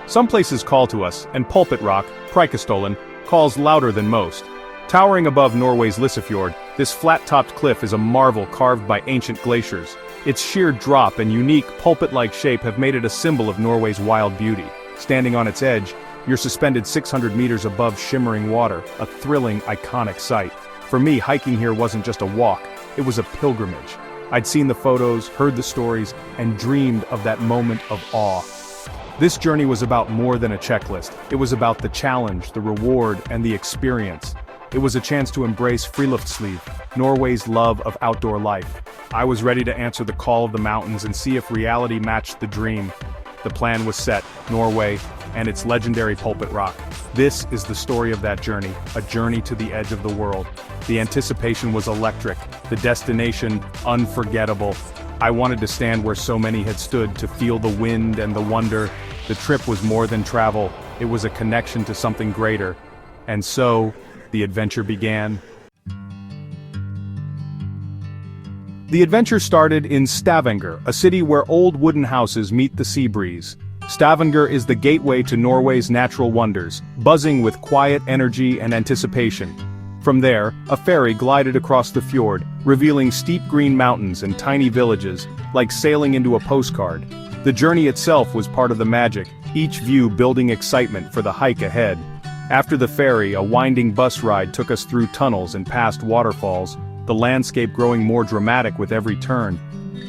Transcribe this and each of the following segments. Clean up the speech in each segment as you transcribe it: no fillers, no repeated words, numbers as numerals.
Some places call to us, and Pulpit Rock, Preikestolen, calls louder than most. Towering above Norway's Fjord, this flat-topped cliff is a marvel carved by ancient glaciers. Its sheer drop and unique pulpit-like shape have made it a symbol of Norway's wild beauty. Standing on its edge, you're suspended 600 meters above shimmering water, a thrilling, iconic sight. For me, hiking here wasn't just a walk, it was a pilgrimage. I'd seen the photos, heard the stories, and dreamed of that moment of awe. This journey was about more than a checklist. It was about the challenge, the reward, and the experience. It was a chance to embrace Friluftsliv, Norway's love of outdoor life. I was ready to answer the call of the mountains and see if reality matched the dream. The plan was set, Norway, and its legendary Pulpit Rock. This is the story of that journey, a journey to the edge of the world. The anticipation was electric, the destination unforgettable. I wanted to stand where so many had stood, to feel the wind and the wonder. The trip was more than travel, it was a connection to something greater. And so, the adventure began. The adventure started in Stavanger, a city where old wooden houses meet the sea breeze. Stavanger is the gateway to Norway's natural wonders, buzzing with quiet energy and anticipation. From there, a ferry glided across the fjord, revealing steep green mountains and tiny villages, like sailing into a postcard. The journey itself was part of the magic, each view building excitement for the hike ahead. After the ferry, a winding bus ride took us through tunnels and past waterfalls, the landscape growing more dramatic with every turn.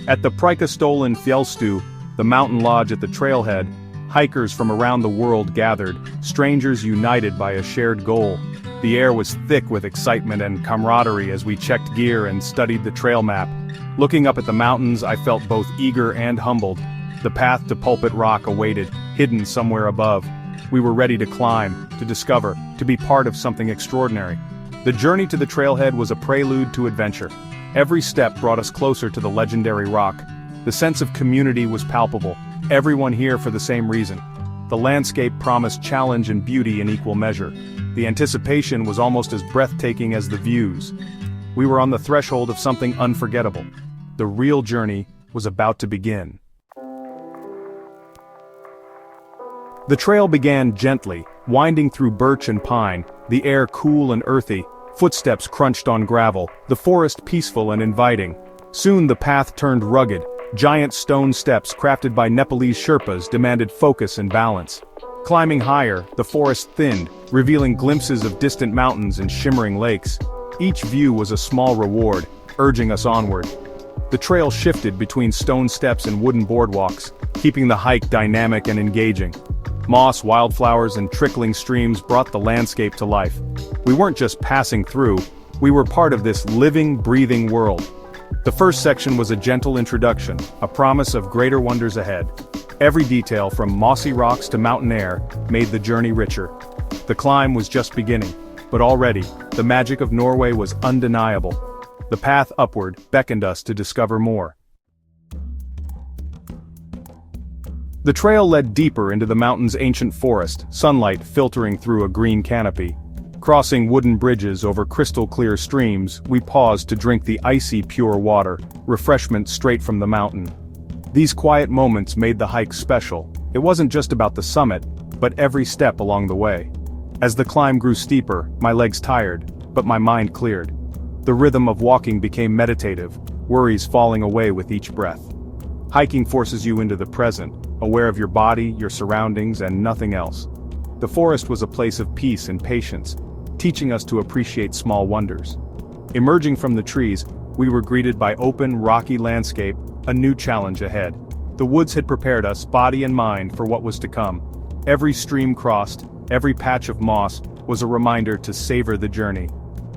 At the Preikestolen Fjellstu, the mountain lodge at the trailhead, hikers from around the world gathered, strangers united by a shared goal. The air was thick with excitement and camaraderie as we checked gear and studied the trail map. Looking up at the mountains, I felt both eager and humbled. The path to Pulpit Rock awaited, hidden somewhere above. We were ready to climb, to discover, to be part of something extraordinary. The journey to the trailhead was a prelude to adventure. Every step brought us closer to the legendary rock. The sense of community was palpable, everyone here for the same reason. The landscape promised challenge and beauty in equal measure. The anticipation was almost as breathtaking as the views. We were on the threshold of something unforgettable. The real journey was about to begin. The trail began gently, winding through birch and pine, the air cool and earthy, footsteps crunched on gravel, the forest peaceful and inviting. Soon the path turned rugged. Giant stone steps crafted by Nepalese Sherpas demanded focus and balance. Climbing higher, the forest thinned, revealing glimpses of distant mountains and shimmering lakes. Each view was a small reward, urging us onward. The trail shifted between stone steps and wooden boardwalks, keeping the hike dynamic and engaging. Moss, wildflowers, and trickling streams brought the landscape to life. We weren't just passing through, we were part of this living, breathing world. The first section was a gentle introduction, a promise of greater wonders ahead. Every detail from mossy rocks to mountain air made the journey richer. The climb was just beginning, but already, the magic of Norway was undeniable. The path upward beckoned us to discover more. The trail led deeper into the mountain's ancient forest, sunlight filtering through a green canopy. Crossing wooden bridges over crystal-clear streams, we paused to drink the icy pure water, refreshment straight from the mountain. These quiet moments made the hike special. It wasn't just about the summit, but every step along the way. As the climb grew steeper, my legs tired, but my mind cleared. The rhythm of walking became meditative, worries falling away with each breath. Hiking forces you into the present, aware of your body, your surroundings, and nothing else. The forest was a place of peace and patience, teaching us to appreciate small wonders. Emerging from the trees, we were greeted by open, rocky landscape, a new challenge ahead. The woods had prepared us, body and mind, for what was to come. Every stream crossed, every patch of moss, was a reminder to savor the journey.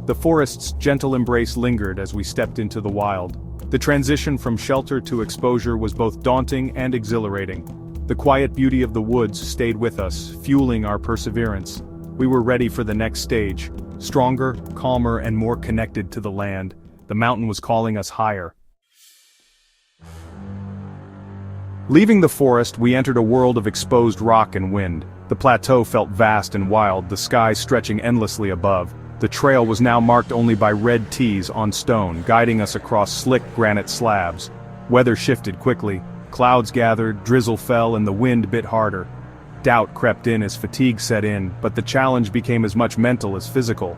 The forest's gentle embrace lingered as we stepped into the wild. The transition from shelter to exposure was both daunting and exhilarating. The quiet beauty of the woods stayed with us, fueling our perseverance. We were ready for the next stage. Stronger, calmer, and more connected to the land. The mountain was calling us higher. Leaving the forest, we entered a world of exposed rock and wind. The plateau felt vast and wild, the sky stretching endlessly above. The trail was now marked only by red T's on stone, guiding us across slick granite slabs. Weather shifted quickly. Clouds gathered, drizzle fell, and the wind bit harder. Doubt crept in as fatigue set in, but the challenge became as much mental as physical.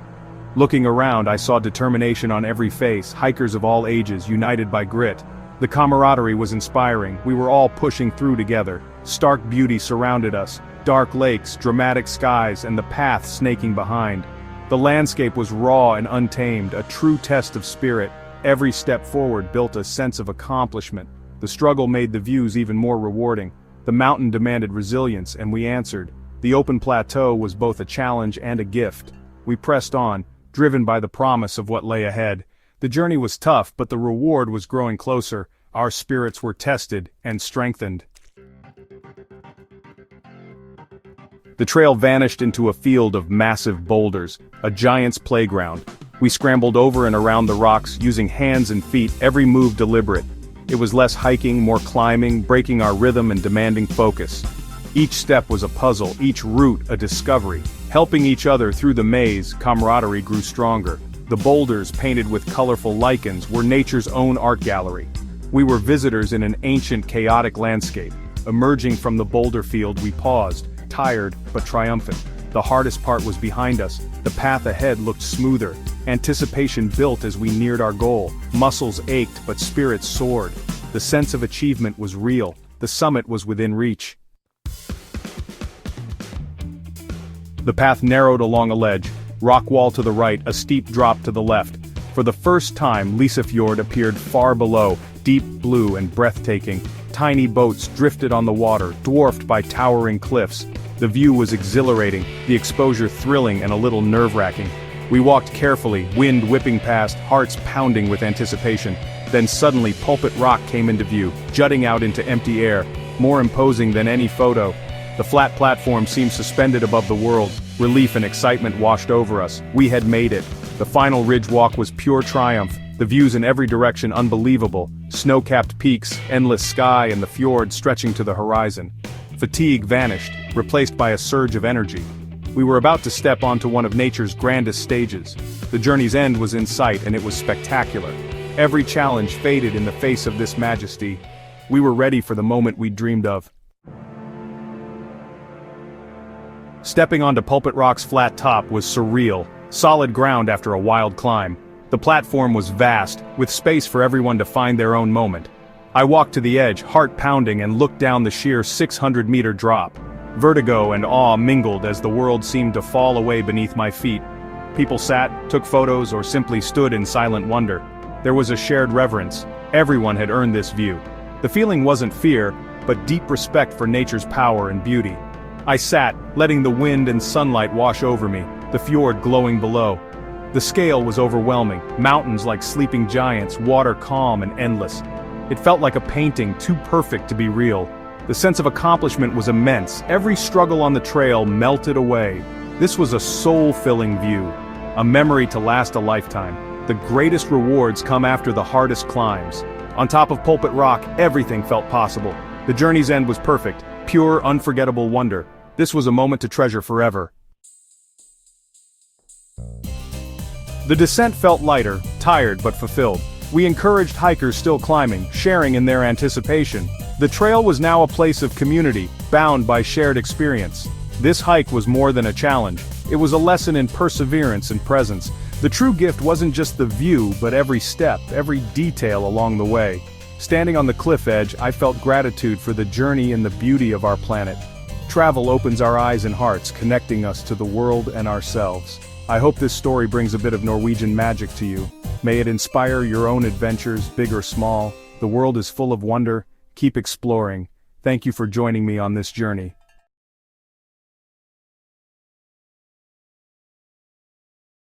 Looking around, I saw determination on every face, hikers of all ages, united by grit. The camaraderie was inspiring, we were all pushing through together. Stark beauty surrounded us, dark lakes, dramatic skies, and the path snaking behind. The landscape was raw and untamed, a true test of spirit. Every step forward built a sense of accomplishment. The struggle made the views even more rewarding. The mountain demanded resilience, and we answered. The open plateau was both a challenge and a gift. We pressed on, driven by the promise of what lay ahead. The journey was tough, but the reward was growing closer. Our spirits were tested and strengthened. The trail vanished into a field of massive boulders, a giant's playground. We scrambled over and around the rocks, using hands and feet, every move deliberate. It was less hiking, more climbing, breaking our rhythm and demanding focus. Each step was a puzzle, each route a discovery. Helping each other through the maze, camaraderie grew stronger. The boulders, painted with colorful lichens, were nature's own art gallery. We were visitors in an ancient, chaotic landscape. Emerging from the boulder field, we paused, tired but triumphant. The hardest part was behind us. The path ahead looked smoother. Anticipation built as we neared our goal. Muscles ached but spirits soared. The sense of achievement was real. The summit was within reach. The path narrowed along a ledge. Rock wall to the right, a steep drop to the left. For the first time, Fjord appeared far below, deep blue and breathtaking. Tiny boats drifted on the water, dwarfed by towering cliffs. The view was exhilarating, the exposure thrilling and a little nerve-wracking. We walked carefully, wind whipping past, hearts pounding with anticipation. Then suddenly Pulpit Rock came into view, jutting out into empty air, more imposing than any photo. The flat platform seemed suspended above the world. Relief and excitement washed over us. We had made it. The final ridge walk was pure triumph. The views in every direction unbelievable. Snow-capped peaks, endless sky, and the fjord stretching to the horizon. Fatigue vanished, replaced by a surge of energy. We were about to step onto one of nature's grandest stages. The journey's end was in sight, and it was spectacular. Every challenge faded in the face of this majesty. We were ready for the moment we dreamed of. Stepping onto Pulpit Rock's flat top was surreal, solid ground after a wild climb. The platform was vast, with space for everyone to find their own moment. I walked to the edge, heart pounding, and looked down the sheer 600-meter drop. Vertigo and awe mingled as the world seemed to fall away beneath my feet. People sat, took photos, or simply stood in silent wonder. There was a shared reverence. Everyone had earned this view. The feeling wasn't fear, but deep respect for nature's power and beauty. I sat, letting the wind and sunlight wash over me, the fjord glowing below. The scale was overwhelming, mountains like sleeping giants, water calm and endless. It felt like a painting too perfect to be real. The sense of accomplishment was immense. Every struggle on the trail melted away. This was a soul-filling view, a memory to last a lifetime. The greatest rewards come after the hardest climbs. On top of Pulpit Rock, everything felt possible. The journey's end was perfect, pure, unforgettable wonder. This was a moment to treasure forever. The descent felt lighter, tired but fulfilled. We encouraged hikers still climbing, sharing in their anticipation. The trail was now a place of community, bound by shared experience. This hike was more than a challenge. It was a lesson in perseverance and presence. The true gift wasn't just the view, but every step, every detail along the way. Standing on the cliff edge, I felt gratitude for the journey and the beauty of our planet. Travel opens our eyes and hearts, connecting us to the world and ourselves. I hope this story brings a bit of Norwegian magic to you. May it inspire your own adventures, big or small. The world is full of wonder. Keep exploring. Thank you for joining me on this journey.